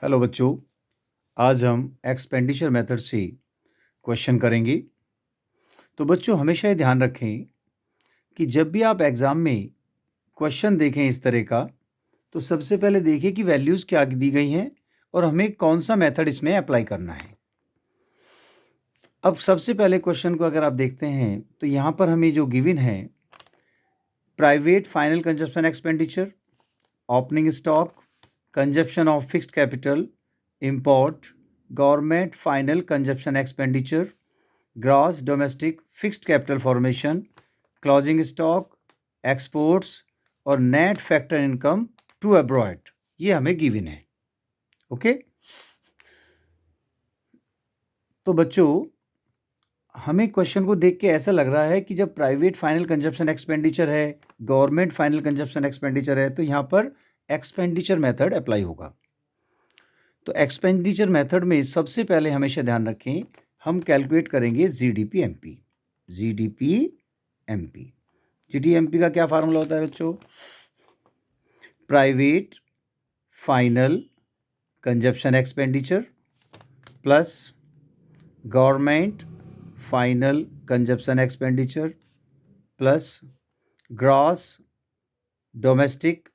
Hello बच्चों, आज हम एक्सपेंडिचर मेथड से क्वेश्चन करेंगे। तो बच्चों हमेशा ये ध्यान रखें कि जब भी आप एग्ज़ाम में क्वेश्चन देखें इस तरह का, तो सबसे पहले देखिए कि वैल्यूज़ क्या दी गई हैं और हमें कौन सा मेथड इसमें अप्लाई करना है। अब सबसे पहले क्वेश्चन को अगर आप देखते हैं, तो यहाँ पर हमें जो गिवन है, private final consumption expenditure, opening stock, consumption of fixed capital, import, government final consumption expenditure, gross domestic fixed capital formation, closing stock, exports और net factor income to abroad, ये हमें गिवन है। ओके, तो बच्चों हमें question को देख के ऐसा लग रहा है कि जब प्राइवेट फाइनल कंजप्शन एक्सपेंडिचर है, गवर्नमेंट फाइनल कंजप्शन एक्सपेंडिचर है, तो यहाँ पर एक्सपेंडिचर मेथड अप्लाई होगा। तो एक्सपेंडिचर मेथड में सबसे पहले हमेशा ध्यान रखें, हम कैलकुलेट करेंगे जीडीपी एमपी। जीडीपी एमपी, जीडीएमपी का क्या फार्मूला होता है बच्चों? Private final consumption expenditure plus government final consumption expenditure plus gross domestic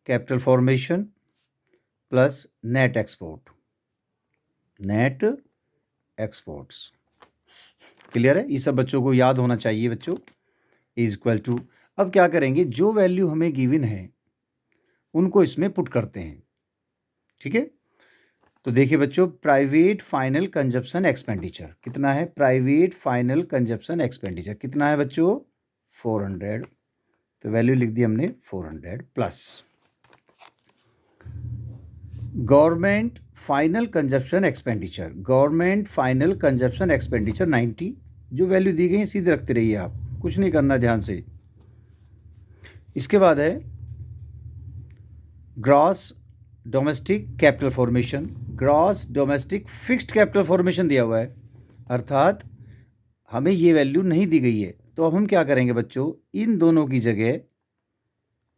capital formation plus net export. Net exports clear है? ये सब बच्चों को याद होना चाहिए बच्चों। इज इक्वल टू, अब क्या करेंगे, जो वैल्यू हमें गिवन है उनको इसमें पुट करते हैं। ठीक है, तो देखिए बच्चों, प्राइवेट फाइनल कंजप्शन एक्सपेंडिचर कितना है? प्राइवेट फाइनल कंजप्शन एक्सपेंडिचर कितना है बच्चों? 400। तो वैल्यू लिख दी हमने 400 plus government final consumption expenditure. Government final consumption expenditure 90। जो वैल्यू दी गई है सीधे रखते रहिए, आप कुछ नहीं करना ध्यान से। इसके बाद है gross domestic capital formation. Gross domestic fixed capital formation दिया हुआ है, अर्थात हमें ये वैल्यू नहीं दी गई है। तो अब हम क्या करेंगे बच्चों, इन दोनों की जगह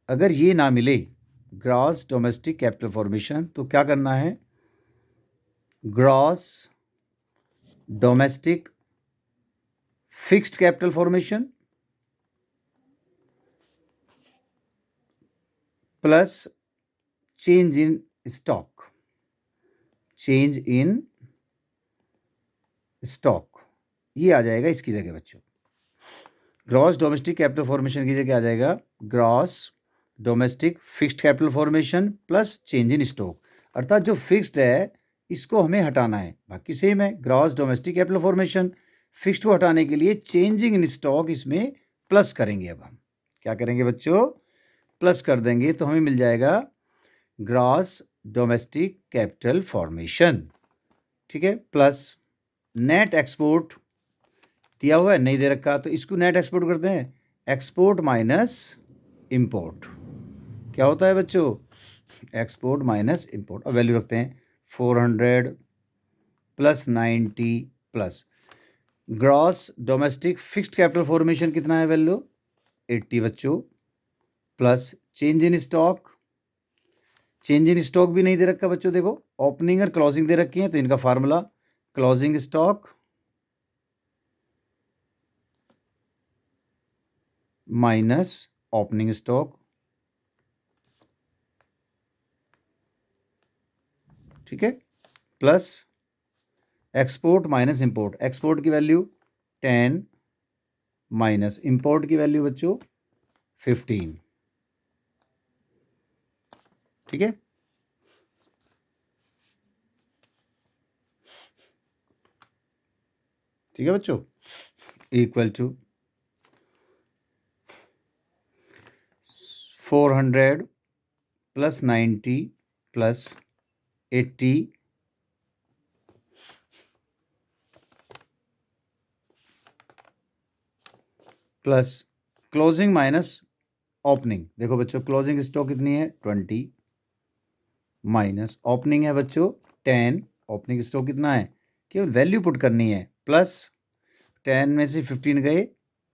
अगर ये ना मिले ग्रॉस डोमेस्टिक कैपिटल फॉर्मेशन, तो क्या करना है, gross domestic fixed capital formation plus change in stock. Change in stock ये आ जाएगा इसकी जगह बच्चों। ग्रॉस डोमेस्टिक कैपिटल फॉर्मेशन की जगह आ जाएगा gross domestic fixed capital formation plus change in stock, अर्थात जो फिक्स्ड है इसको हमें हटाना है, बाकी सेम है। Gross domestic capital formation, fixed को हटाने के लिए चेंजिंग इन स्टॉक इसमें प्लस करेंगे। अब हम क्या करेंगे बच्चों, प्लस कर देंगे, तो हमें मिल जाएगा ग्रॉस डोमेस्टिक कैपिटल फॉर्मेशन। ठीक है, प्लस नेट एक्सपोर्ट दिया हुआ है, नहीं दे रखा, तो इसको नेट एक्सपोर्ट करते हैं, एक्सपोर्ट माइनस इंपोर्ट। क्या होता है बच्चों? Export minus import. अब वैल्यू रखते हैं 400 plus 90 plus gross domestic fixed capital formation कितना है वैल्यू? 80 बच्चों, plus change in stock. Change in stock भी नहीं दे रखा बच्चों, देखो ओपनिंग और क्लोजिंग दे रखी है, तो इनका formula closing stock minus opening stock. ठीक है, plus export minus import. Export की वैल्यू 10 माइनस इंपोर्ट की वैल्यू बच्चों 15। ठीक है, ठीक है बच्चों, equal to 400 plus 90 plus 80 plus closing minus opening. देखो बच्चों, क्लोजिंग स्टॉक कितनी है? 20 माइनस ओपनिंग है बच्चों 10। ओपनिंग स्टॉक कितना है? केवल वैल्यू पुट करनी है, प्लस 10 में से 15 गए,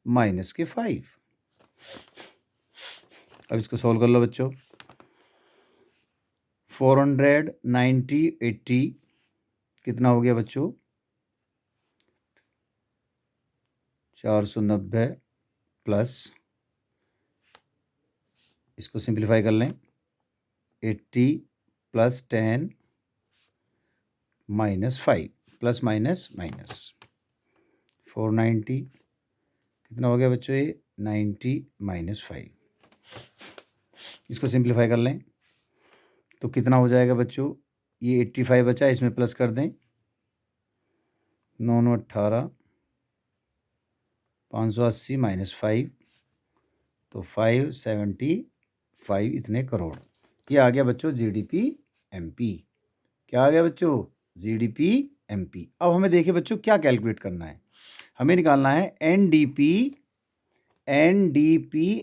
माइनस के 5। अब इसको सॉल्व कर लो बच्चों। 490 80 कितना हो गया बच्चों? 490 प्लस, इसको सिंप्लीफाई कर लें, 80 plus 10 minus 5 plus minus minus 490 कितना हो गया बच्चों? ये 90 माइनस 5, इसको सिंप्लीफाई कर लें तो कितना हो जाएगा बच्चों? ये 85 बचा, इसमें प्लस कर दें, 9 9 18, 580 माइनस 5 तो 575 इतने करोड़। ये आ गया बच्चों जीडीपी एमपी। क्या आ गया बच्चों? GDP MP. अब हमें देखिए बच्चों क्या कैलकुलेट करना है, हमें निकालना है एनडीपी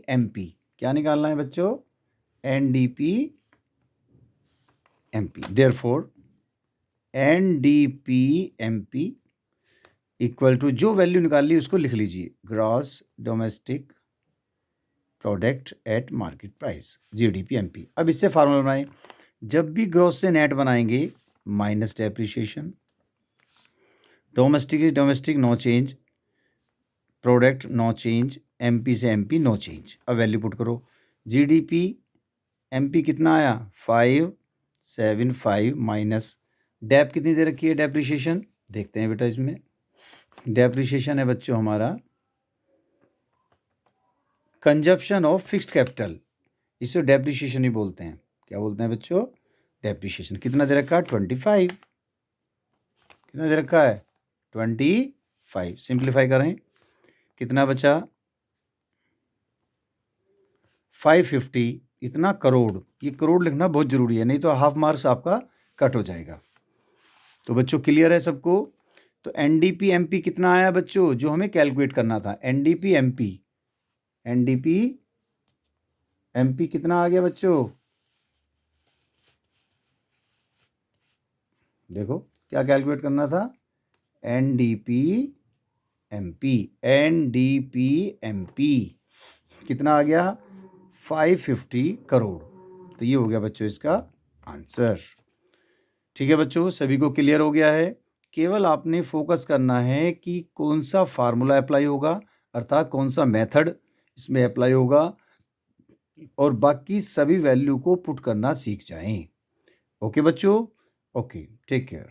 एमपी। क्या निकालना है बच्चों? NDP MP. Therefore NDP MP equal to, जो वैल्यू निकाल ली उसको लिख लीजिए, gross domestic product at market price, GDP MP. अब इससे फार्मूला बनाएं, जब भी ग्रॉस से नेट बनाएंगे minus depreciation, domestic is domestic no change, product no change, MP से एमपी नो चेंज। अब वैल्यू पुट करो, जीडीपी एमपी कितना आया? 575 माइनस डेप कितनी दे रखी है? डेप्रिसिएशन देखते हैं बेटा, इसमें डेप्रिसिएशन है बच्चों हमारा कंजप्शन ऑफ फिक्स्ड कैपिटल, इसे डेप्रिसिएशन ही बोलते हैं। क्या बोलते हैं बच्चों? डेप्रिसिएशन। कितना दे रखा है? 25। कितना दे रखा है? 25। सिंप्लीफाई करें, कितना बचा? 550, इतना करोड़। ये करोड़ लिखना बहुत ज़रूरी है, नहीं तो हाफ मार्क्स आपका कट हो जाएगा। तो बच्चों क्लियर है सबको? तो एनडीपी एमपी कितना आया बच्चों, जो हमें कैलकुलेट करना था? एनडीपी एमपी कितना आ गया बच्चों? देखो क्या कैलकुलेट करना था? एनडीपी एमपी कितना आ गया? 550 करोड़। तो ये हो गया बच्चों इसका आंसर। ठीक है बच्चों, सभी को क्लियर हो गया है? केवल आपने फोकस करना है कि कौन सा फार्मूला अप्लाई होगा, अर्थात कौन सा मेथड इसमें अप्लाई होगा, और बाकी सभी वैल्यू को पुट करना सीख जाएं। ओके बच्चों? Okay, take care.